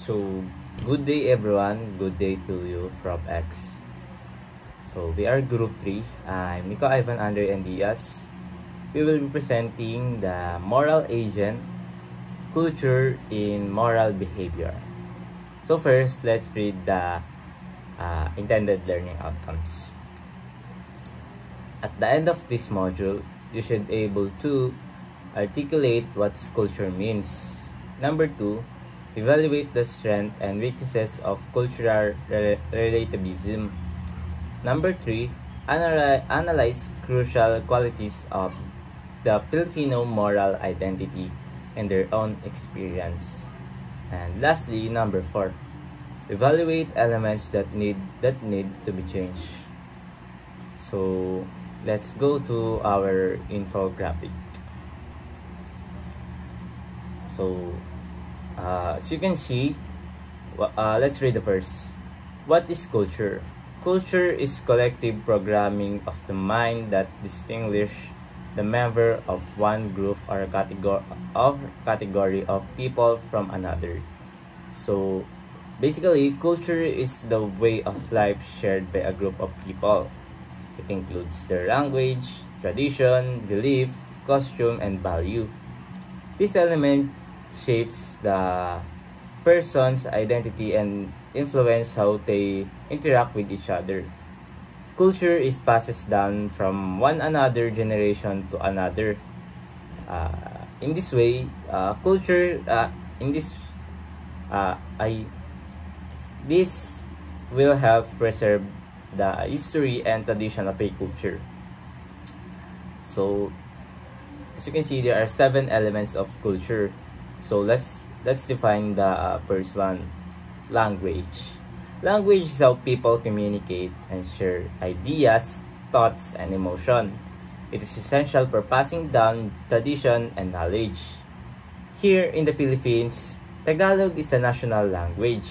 So, good day everyone. Good day to you from X. So, we are Group 3. I'm Nico Ivan Andre and Diaz. We will be presenting the moral agent, culture in moral behavior. So first, let's read the intended learning outcomes. At the end of this module, you should be able to articulate what culture means. Number 2, evaluate the strengths and weaknesses of cultural relativism. Number 3, analyze crucial qualities of the Filipino moral identity and their own experience. And lastly, number 4, evaluate elements that need to be changed. So let's go to our infographic. So as you can see, let's read the first. What is culture? Culture is collective programming of the mind that distinguish the member of one group or category of people from another. So basically, culture is the way of life shared by a group of people. It includes their language, tradition, belief, costume, and value. This element shapes the person's identity and influence how they interact with each other. Culture is passed down from one another generation to another. In this way, this will help preserve the history and tradition of a culture. So, as you can see, there are 7 elements of culture. So let's define the first one: language. Language is how people communicate and share ideas, thoughts, and emotion. It is essential for passing down tradition and knowledge. Here in the Philippines, Tagalog is the national language,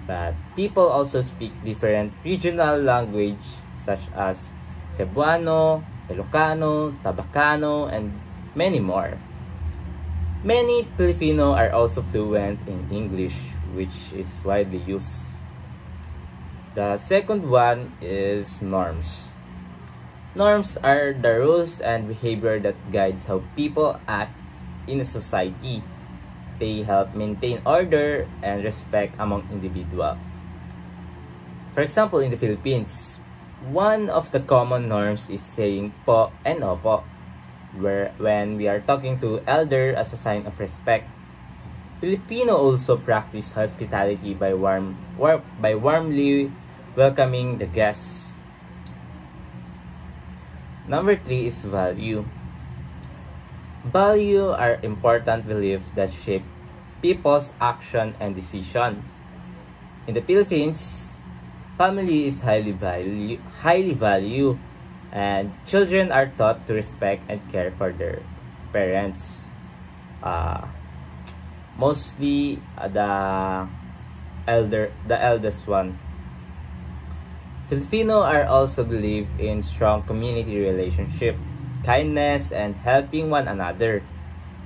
but people also speak different regional language such as Cebuano, Ilocano, Tabacano, and many more. Many Filipino are also fluent in English, which is widely used. The second one is norms. Norms are the rules and behavior that guides how people act in a society. They help maintain order and respect among individuals. For example, in the Philippines, one of the common norms is saying po and opo, when we are talking to elder as a sign of respect. Filipino also practice hospitality by warmly welcoming the guests. Number 3 is value. Value are important beliefs that shape people's action and decision. In the Philippines, family is highly valued, and children are taught to respect and care for their parents. Mostly the eldest one. Filipino are also believe in strong community relationship, kindness, and helping one another,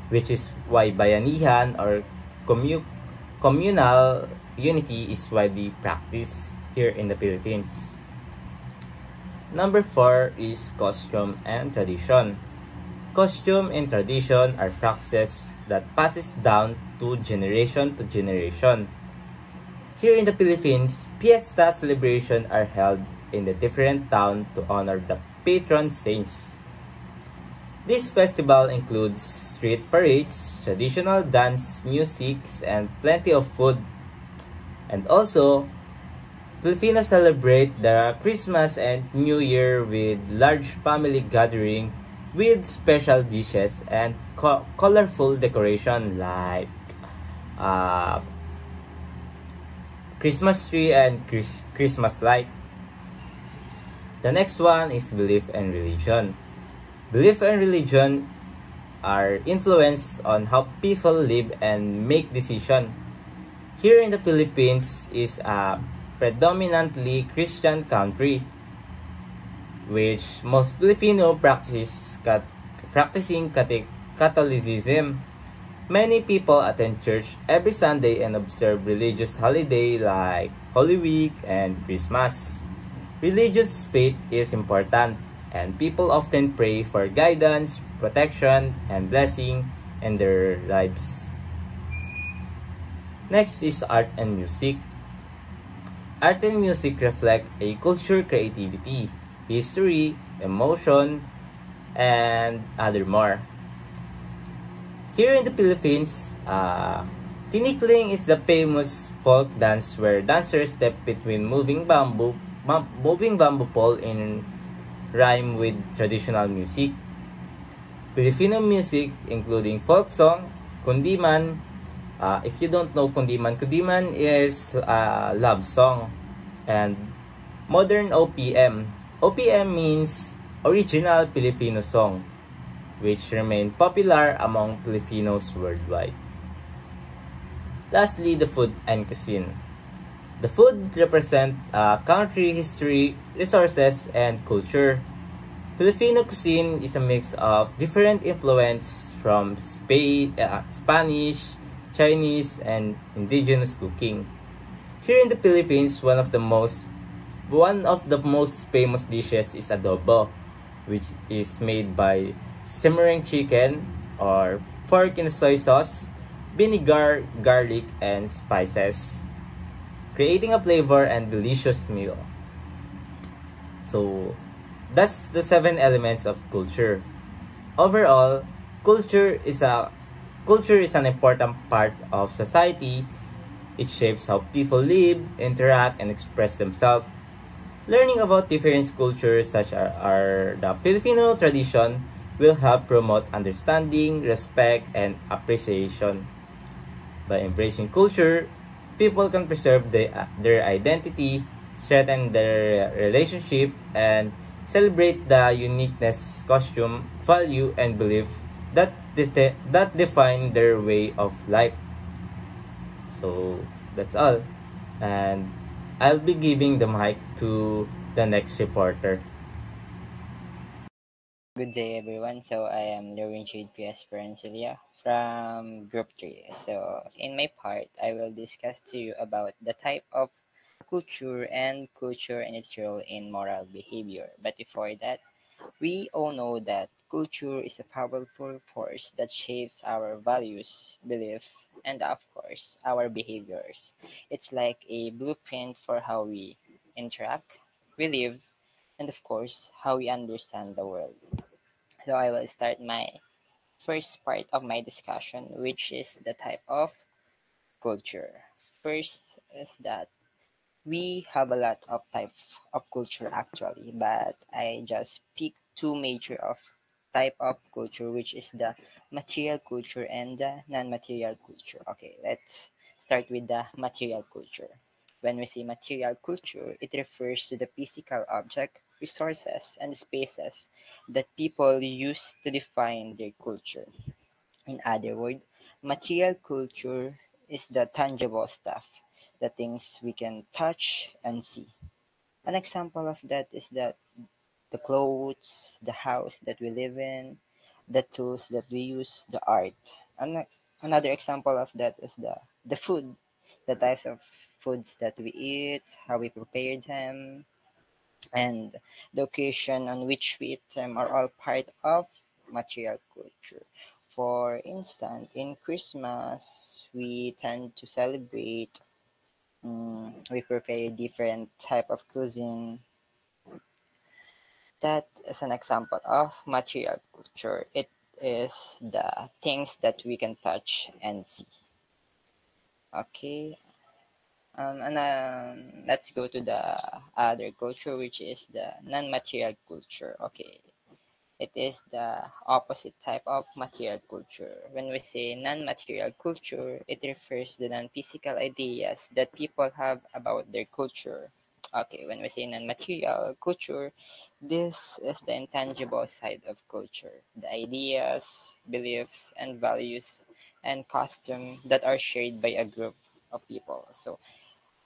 which is why bayanihan or communal unity is widely practiced here in the Philippines. Number 4 is costume and tradition. Costume and tradition are practices that passes down to generation. Here in the Philippines, fiesta celebration are held in the different towns to honor the patron saints. This festival includes street parades, traditional dance, music, and plenty of food. And also, Filipinos celebrate the Christmas and New Year with large family gathering with special dishes and colorful decoration like Christmas tree and Christmas light. The next one is belief and religion. Belief and religion are influenced on how people live and make decisions. Here in the Philippines is a predominantly Christian country, which most Filipino practicing Catholicism. Many people attend church every Sunday and observe religious holidays like Holy Week and Christmas. Religious faith is important, and people often pray for guidance, protection, and blessing in their lives. Next is art and music. Art and music reflect a culture creativity, history, emotion, and other more. Here in the Philippines, tinikling is the famous folk dance where dancers step between moving bamboo pole in rhyme with traditional music. Filipino music, including folk song, kundiman. If you don't know kundiman, kundiman is a love song. And modern OPM. OPM means original Filipino song, which remain popular among Filipinos worldwide. Lastly, the food and cuisine. The food represent country history, resources, and culture. Filipino cuisine is a mix of different influence from Spanish, Chinese, and indigenous cooking. Here in the Philippines, one of the most famous dishes is adobo, which is made by simmering chicken or pork in soy sauce, vinegar, garlic, and spices, creating a flavor and delicious meal. So, that's the 7 elements of culture. Overall, culture is an important part of society. It shapes how people live, interact, and express themselves. Learning about different cultures such as the Filipino tradition will help promote understanding, respect, and appreciation. By embracing culture, people can preserve their identity, strengthen their relationship, and celebrate the uniqueness, costume, value, and belief that define their way of life. So that's all. And I'll be giving the mic to the next reporter. Good day, everyone. So I am Lewin Shade P.S. Perencilia from Group 3. So in my part, I will discuss to you about the type of culture and culture and its role in moral behavior. But before that, we all know that culture is a powerful force that shapes our values, belief, and of course, our behaviors. It's like a blueprint for how we interact, we live, and of course, how we understand the world. So I will start my first part of my discussion, which is the type of culture. First is that we have a lot of type of culture actually, but I just pick two major of type of culture, which is the material culture and the non-material culture. Okay, let's start with the material culture. When we say material culture, it refers to the physical object, resources, and spaces that people use to define their culture. In other words, material culture is the tangible stuff, the things we can touch and see. An example of that is that the clothes, the house that we live in, the tools that we use, the art. Another example of that is the food, the types of foods that we eat, how we prepare them, and the occasion on which we eat them are all part of material culture. For instance, in Christmas, we tend to celebrate, we prepare different type of cuisine. That is an example of material culture. It is the things that we can touch and see. Okay, and let's go to the other culture, which is the non-material culture. Okay, it is the opposite type of material culture. When we say non-material culture, it refers to non-physical ideas that people have about their culture. Okay, when we say non-material culture, this is the intangible side of culture, the ideas, beliefs, and values and custom that are shared by a group of people. So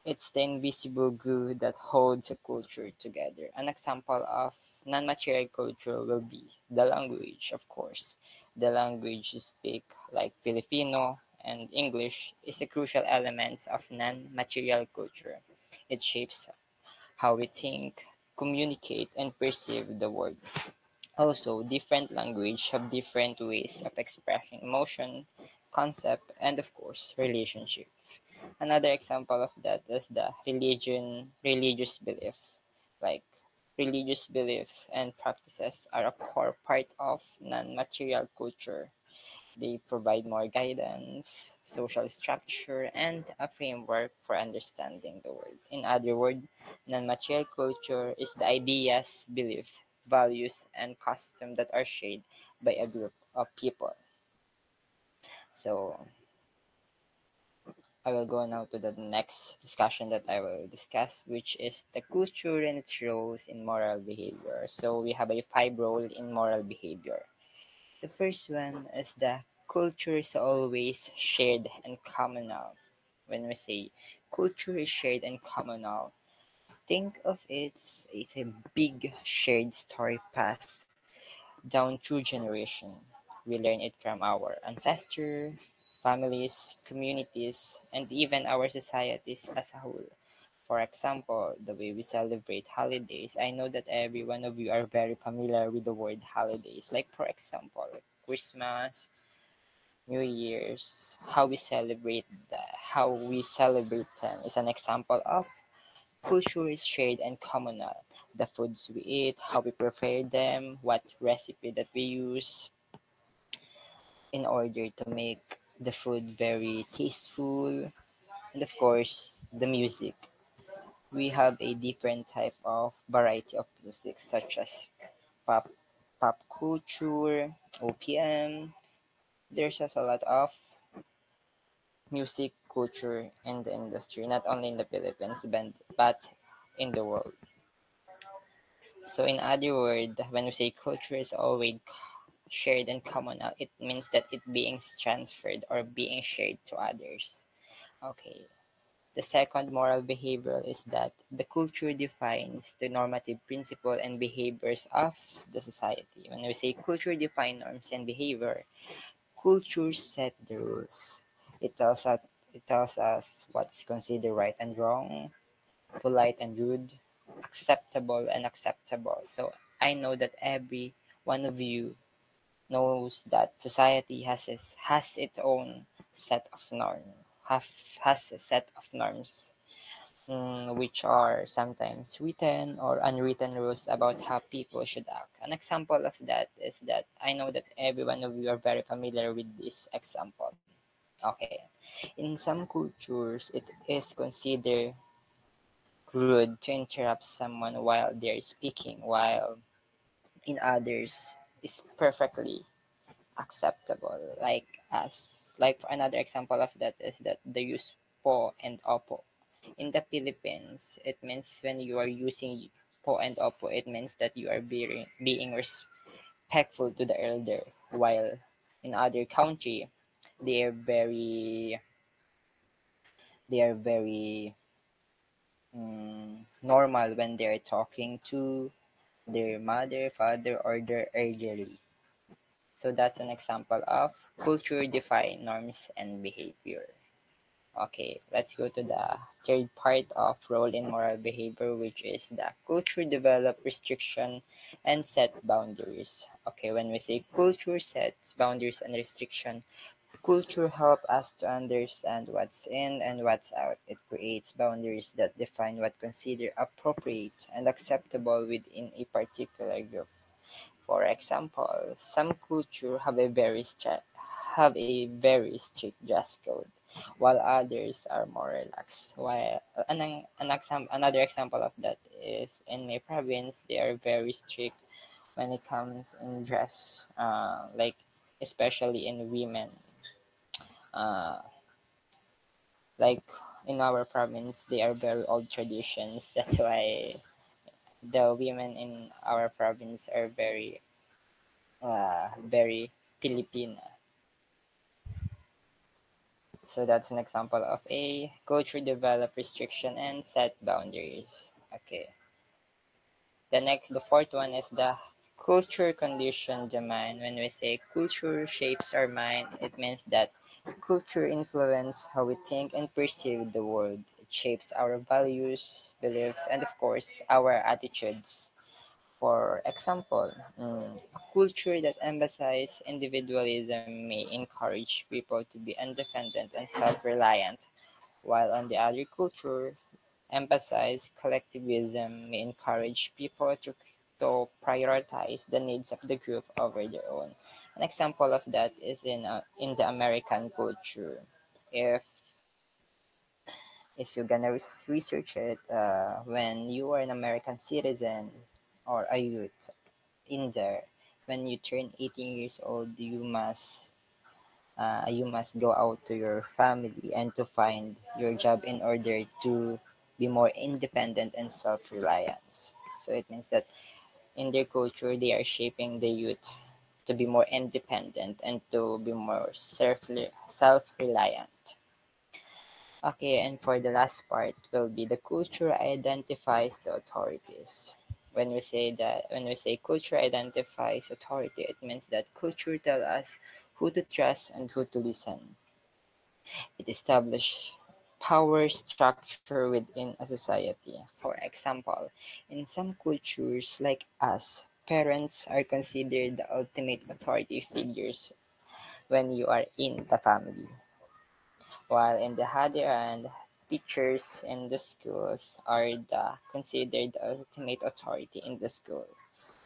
it's the invisible glue that holds a culture together. An example of non-material culture will be the language, of course. The language you speak, like Filipino and English, is a crucial element of non-material culture. It shapes how we think, communicate, and perceive the world. Also, different language have different ways of expressing emotion, concept, and of course, relationship. Another example of that is the religious belief. Like religious beliefs and practices are a core part of non-material culture. They provide more guidance, social structure, and a framework for understanding the world. In other words, non-material culture is the ideas, belief, values, and customs that are shared by a group of people. So I will go now to the next discussion that I will discuss, which is the culture and its roles in moral behavior. So we have a five role in moral behavior. The first one is the culture is always shared and communal. When we say culture is shared and communal, think of it as a big shared story passed down through generation. We learn it from our ancestors, families, communities, and even our societies as a whole. For example, the way we celebrate holidays. I know that every one of you are very familiar with the word holidays. Like for example, Christmas, New Year's, how we celebrate them is an example of culture is shared and communal. The foods we eat, how we prepare them, what recipe that we use in order to make the food very tasteful, and of course, the music. We have a different type of variety of music such as pop, pop culture, OPM. There's just a lot of music culture in the industry, not only in the Philippines, but in the world. So in other words, when we say culture is always shared and communal, it means that it being transferred or being shared to others. Okay. The second moral behavior is that the culture defines the normative principle and behaviors of the society. When we say culture define norms and behavior, culture set the rules. It tells us it tells us what's considered right and wrong, polite and rude, acceptable and acceptable. So I know that every one of you knows that society has its own set of has a set of norms, which are sometimes written or unwritten rules about how people should act. An example of that is that I know that every one of you are very familiar with this example. Okay. In some cultures, it is considered rude to interrupt someone while they're speaking, while in others is perfectly acceptable. Like another example of that is that the use po and opo. In the Philippines, it means when you are using po and opo, it means that you are being respectful to the elder. While in other country, they are very they are very normal when they are talking to their mother, father, or their elderly. So that's an example of culture defined norms and behavior. Okay, let's go to the third part of role in moral behavior, which is the culture develop restriction and set boundaries. Okay, when we say culture sets boundaries and restriction, culture help us to understand what's in and what's out. It creates boundaries that define what considered appropriate and acceptable within a particular group. For example, some culture have a very strict dress code, while others are more relaxed. While another example of that is in my province, they are very strict when it comes in dress, like especially in women. Uh, like in our province, they are very old traditions. That's why the women in our province are very Filipina. So that's an example of a culture develop restriction and set boundaries. Okay. The fourth one is the culture condition the mind. When we say culture shapes our mind, it means that culture influence how we think and perceive the world. It shapes our values, belief, and of course our attitudes. For example, a culture that emphasizes individualism may encourage people to be independent and self-reliant, while on the other culture emphasize collectivism may encourage people to prioritize the needs of the group over their own. An example of that is in the American culture. If if you're gonna research it, when you are an American citizen or a youth in there, when you turn 18 years old, you must go out to your family and to find your job in order to be more independent and self-reliant. So it means that in their culture, they are shaping the youth to be more independent and to be more self-reliant. Okay, and for the last part will be the culture identifies the authorities. When we say culture identifies authority, it means that culture tells us who to trust and who to listen. It establishes power structure within a society. For example, in some cultures like us, parents are considered the ultimate authority figures when you are in the family, while in the other hand, teachers in the schools are considered the ultimate authority in the school,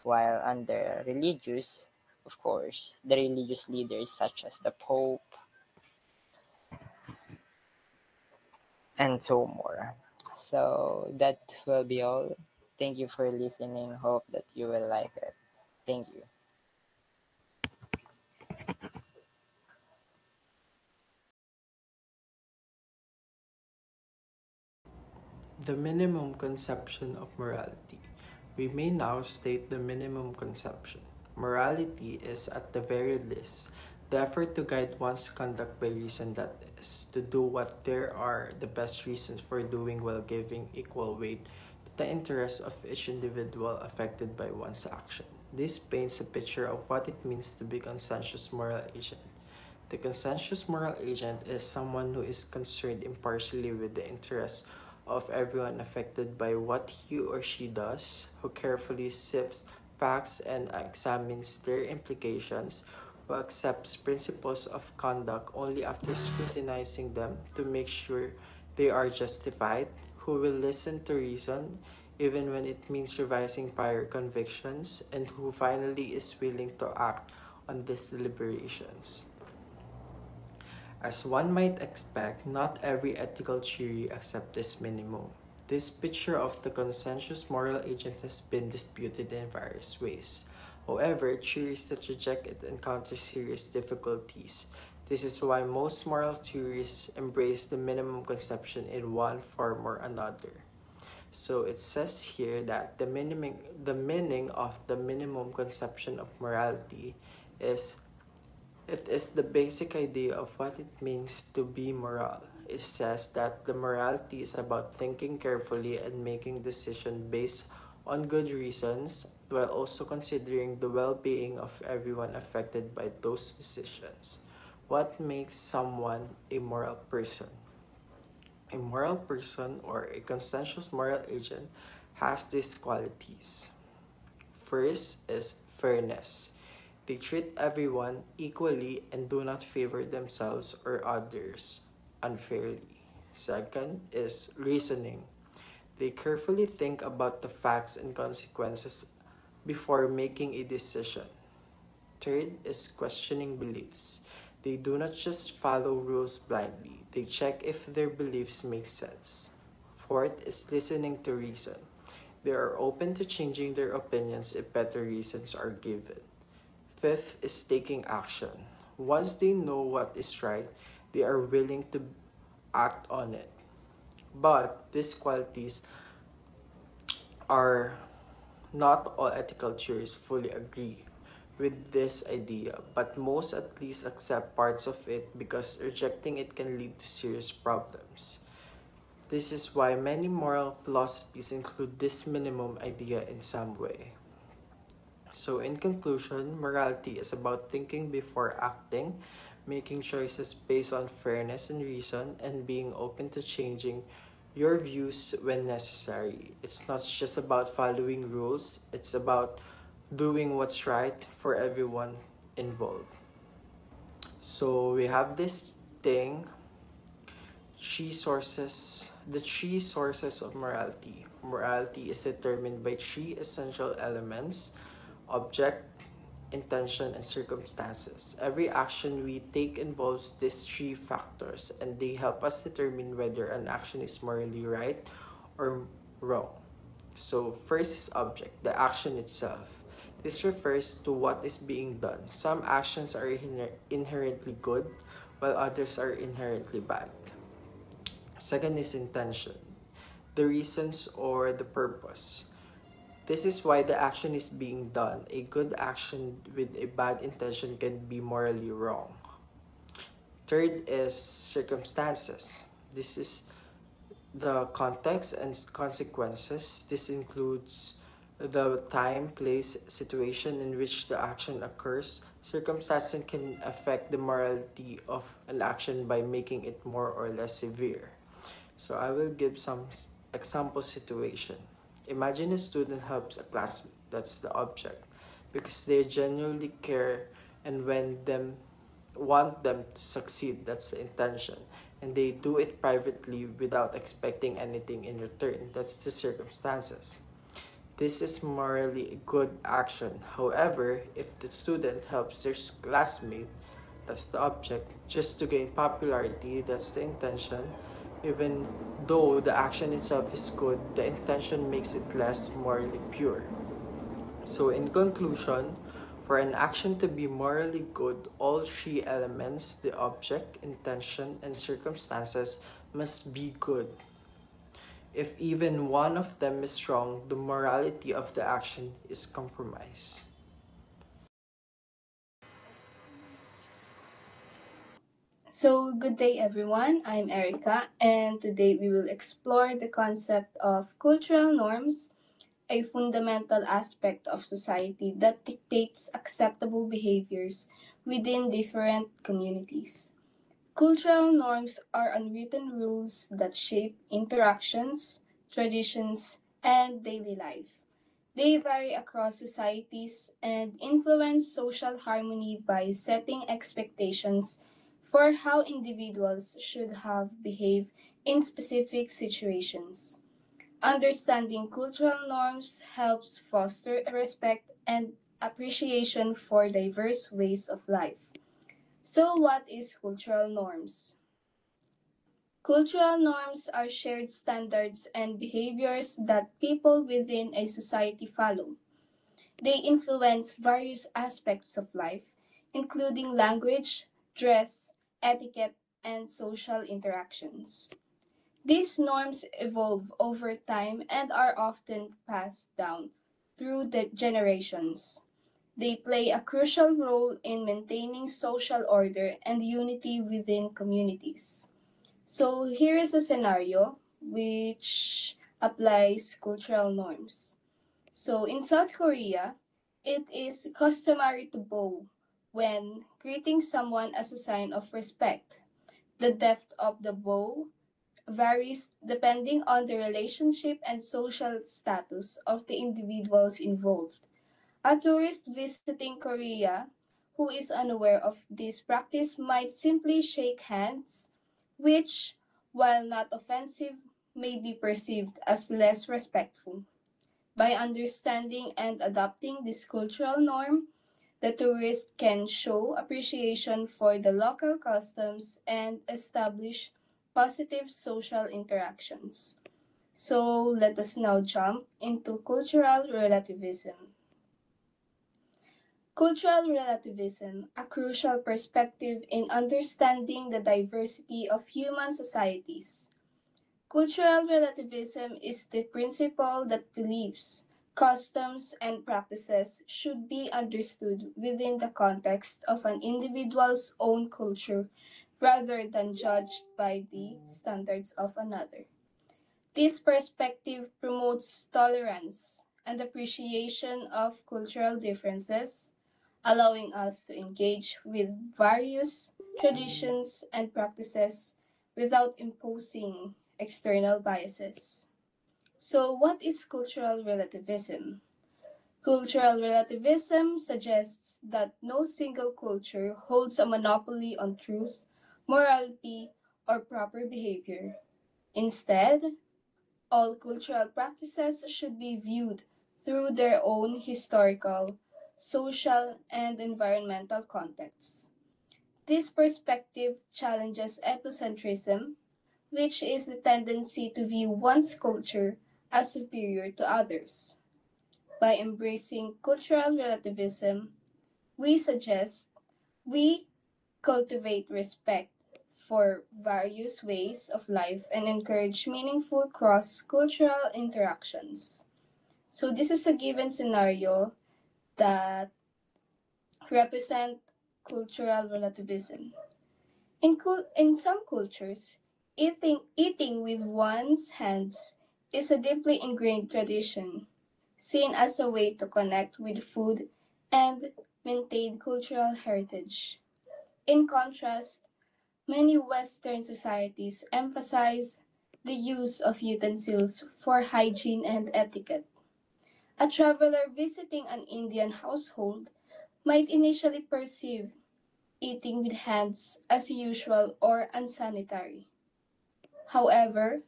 while under religious, of course, the religious leaders such as the Pope and so more. So that will be all. Thank you for listening. Hope that you will like it. Thank you. The minimum conception of morality. We may now state the minimum conception. Morality is, at the very least, the effort to guide one's conduct by reason, that is, to do what there are the best reasons for doing while giving equal weight to the interests of each individual affected by one's action. This paints a picture of what it means to be a conscientious moral agent. The conscientious moral agent is someone who is concerned impartially with the interests of everyone affected by what he or she does, who carefully sifts facts and examines their implications, who accepts principles of conduct only after scrutinizing them to make sure they are justified, who will listen to reason even when it means revising prior convictions, and who finally is willing to act on these deliberations. As one might expect, not every ethical theory accepts this minimum. This picture of the conscientious moral agent has been disputed in various ways. However, theories that reject it encounter serious difficulties. This is why most moral theories embrace the minimum conception in one form or another. So it says here that the meaning of the minimum conception of morality is it is the basic idea of what it means to be moral. It says that the morality is about thinking carefully and making decisions based on good reasons, while also considering the well-being of everyone affected by those decisions. What makes someone a moral person? A moral person or a conscientious moral agent has these qualities. First is fairness. They treat everyone equally and do not favor themselves or others unfairly. Second is reasoning. They carefully think about the facts and consequences before making a decision. Third is questioning beliefs. They do not just follow rules blindly, they check if their beliefs make sense. Fourth is listening to reason. They are open to changing their opinions if better reasons are given. Fifth is taking action. Once they know what is right, they are willing to act on it. But these qualities are not all ethical theories fully agree with this idea, but most at least accept parts of it because rejecting it can lead to serious problems. This is why many moral philosophies include this minimum idea in some way. So, in conclusion, morality is about thinking before acting, making choices based on fairness and reason, and being open to changing your views when necessary. It's not just about following rules, it's about doing what's right for everyone involved. So, we have this thing, the three sources of morality. Morality is determined by three essential elements: object, intention, and circumstances. Every action we take involves these three factors, and they help us determine whether an action is morally right or wrong. So, first is object, the action itself. This refers to what is being done. Some actions are inherently good, while others are inherently bad. Second is intention, the reasons or the purpose. This is why the action is being done. A good action with a bad intention can be morally wrong. Third is circumstances. This is the context and consequences. This includes the time, place, situation in which the action occurs. Circumstances can affect the morality of an action by making it more or less severe. So I will give some example situation. Imagine a student helps a classmate, that's the object, because they genuinely care and want them to succeed, that's the intention, and they do it privately without expecting anything in return, that's the circumstances. This is morally a good action. However, if the student helps their classmate, that's the object, just to gain popularity, that's the intention, even though the action itself is good, the intention makes it less morally pure. So, in conclusion, for an action to be morally good, all three elements, the object, intention, and circumstances, must be good. If even one of them is wrong, the morality of the action is compromised. So, good day everyone. I'm Erica, and today we will explore the concept of cultural norms, a fundamental aspect of society that dictates acceptable behaviors within different communities. Cultural norms are unwritten rules that shape interactions, traditions, and daily life. They vary across societies and influence social harmony by setting expectations for how individuals should have behaved in specific situations. Understanding cultural norms helps foster respect and appreciation for diverse ways of life. So, what is cultural norms? Cultural norms are shared standards and behaviors that people within a society follow. They influence various aspects of life, including language, dress, etiquette, and social interactions. These norms evolve over time and are often passed down through the generations. They play a crucial role in maintaining social order and unity within communities. So here is a scenario which applies cultural norms. So in South Korea, it is customary to bow when greeting someone as a sign of respect. The depth of the bow varies depending on the relationship and social status of the individuals involved. A tourist visiting Korea who is unaware of this practice might simply shake hands, which, while not offensive, may be perceived as less respectful. By understanding and adopting this cultural norm, the tourist can show appreciation for the local customs and establish positive social interactions. So let us now jump into cultural relativism. Cultural relativism, a crucial perspective in understanding the diversity of human societies. Cultural relativism is the principle that beliefs, customs, and practices should be understood within the context of an individual's own culture rather than judged by the standards of another. This perspective promotes tolerance and appreciation of cultural differences, allowing us to engage with various traditions and practices without imposing external biases. So, what is cultural relativism? Cultural relativism suggests that no single culture holds a monopoly on truth, morality, or proper behavior. Instead, all cultural practices should be viewed through their own historical, social, and environmental contexts. This perspective challenges ethnocentrism, which is the tendency to view one's culture as superior to others. By embracing cultural relativism, we suggest we cultivate respect for various ways of life and encourage meaningful cross cultural interactions. So, this is a given scenario that represent cultural relativism. In some cultures, eating with one's hands is a deeply ingrained tradition, seen as a way to connect with food and maintain cultural heritage. In contrast, many Western societies emphasize the use of utensils for hygiene and etiquette. A traveler visiting an Indian household might initially perceive eating with hands as usual or unsanitary. However,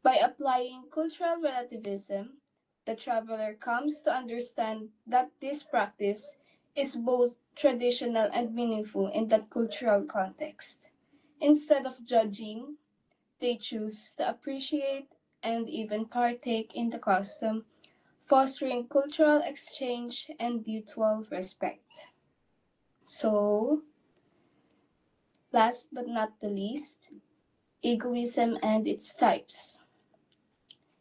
by applying cultural relativism, the traveler comes to understand that this practice is both traditional and meaningful in that cultural context. Instead of judging, they choose to appreciate and even partake in the custom, fostering cultural exchange and mutual respect. So, last but not the least, egoism and its types.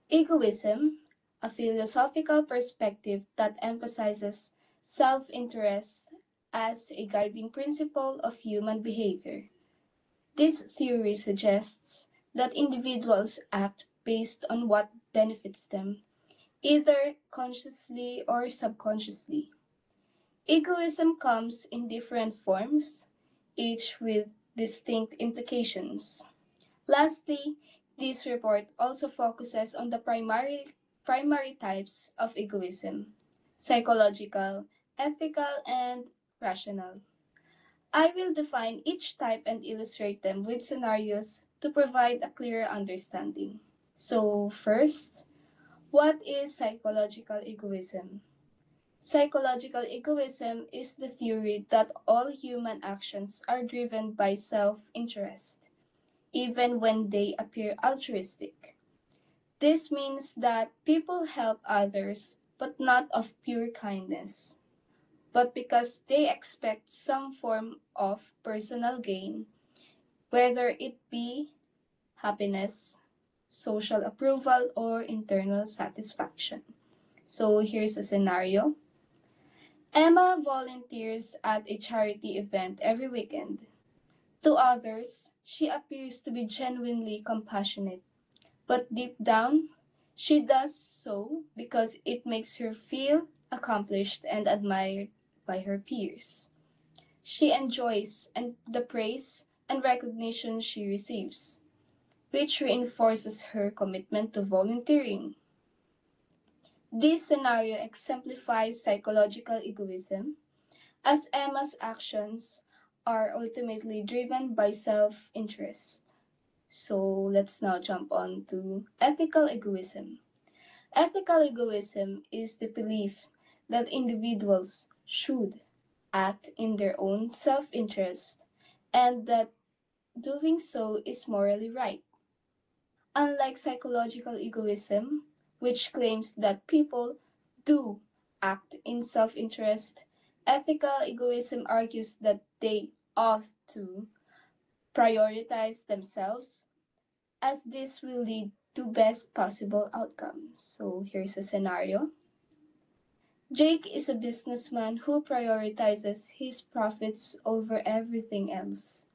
Egoism, a philosophical perspective that emphasizes self interest as a guiding principle of human behavior. This theory suggests that individuals act based on what benefits them, either consciously or subconsciously. Egoism comes in different forms, each with distinct implications. Lastly, this report also focuses on the primary types of egoism: psychological, ethical, and rational. I will define each type and illustrate them with scenarios to provide a clearer understanding. So, first, what is psychological egoism? Psychological egoism is the theory that all human actions are driven by self interest, even when they appear altruistic. This means that people help others, but not of pure kindness, but because they expect some form of personal gain, whether it be happiness, social approval, or internal satisfaction. So here's a scenario. Emma volunteers at a charity event every weekend. To others, she appears to be genuinely compassionate, but deep down, she does so because it makes her feel accomplished and admired by her peers. She enjoys the praise and recognition she receives, which reinforces her commitment to volunteering. This scenario exemplifies psychological egoism, as Emma's actions are ultimately driven by self interest. So let's now jump on to ethical egoism. Ethical egoism is the belief that individuals should act in their own self interest and that doing so is morally right. Unlike psychological egoism, which claims that people do act in self interest, ethical egoism argues that they ought to prioritize themselves, as this will lead to best possible outcomes. So here's a scenario. Jake is a businessman who prioritizes his profits over everything else.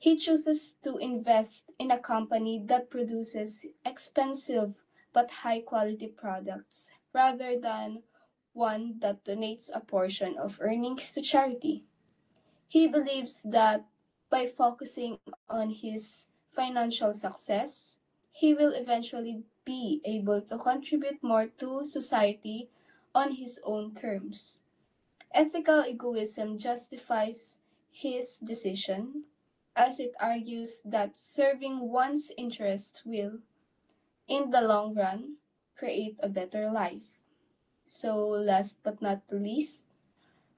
He chooses to invest in a company that produces expensive but high quality products rather than one that donates a portion of earnings to charity. He believes that by focusing on his financial success, he will eventually be able to contribute more to society on his own terms. Ethical egoism justifies his decision as it argues that serving one's interest will, in the long run, create a better life. So, last but not the least,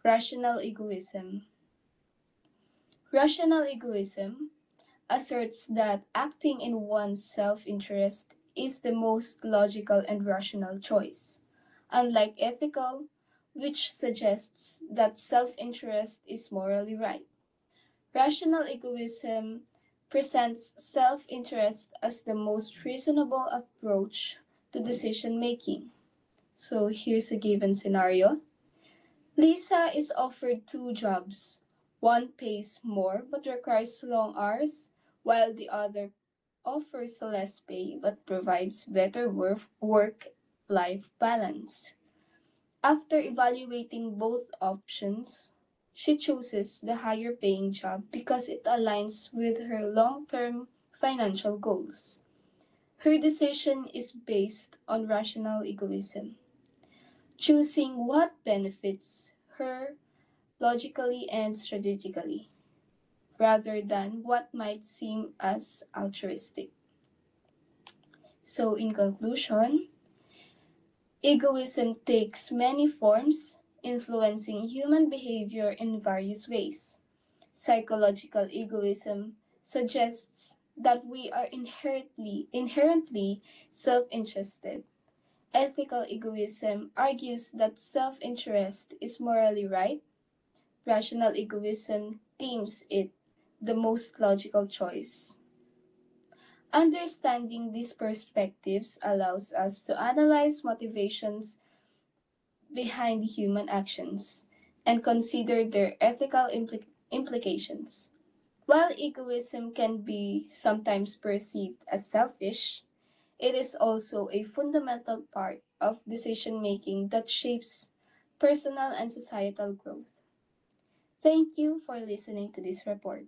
rational egoism. Rational egoism asserts that acting in one's self interest is the most logical and rational choice, unlike ethical, which suggests that self interest is morally right. Rational egoism presents self interest as the most reasonable approach to decision making. So here's a given scenario. Lisa is offered two jobs. One pays more but requires long hours, while the other offers less pay but provides better work life balance. After evaluating both options, she chooses the higher paying job because it aligns with her long term financial goals. Her decision is based on rational egoism, choosing what benefits her logically and strategically, rather than what might seem as altruistic. So, in conclusion, egoism takes many forms, influencing human behavior in various ways. Psychological egoism suggests that we are inherently self-interested. Ethical egoism argues that self-interest is morally right. Rational egoism deems it the most logical choice. Understanding these perspectives allows us to analyze motivations behind human actions and consider their ethical implications. While egoism can be sometimes perceived as selfish, it is also a fundamental part of decision making that shapes personal and societal growth. Thank you for listening to this report.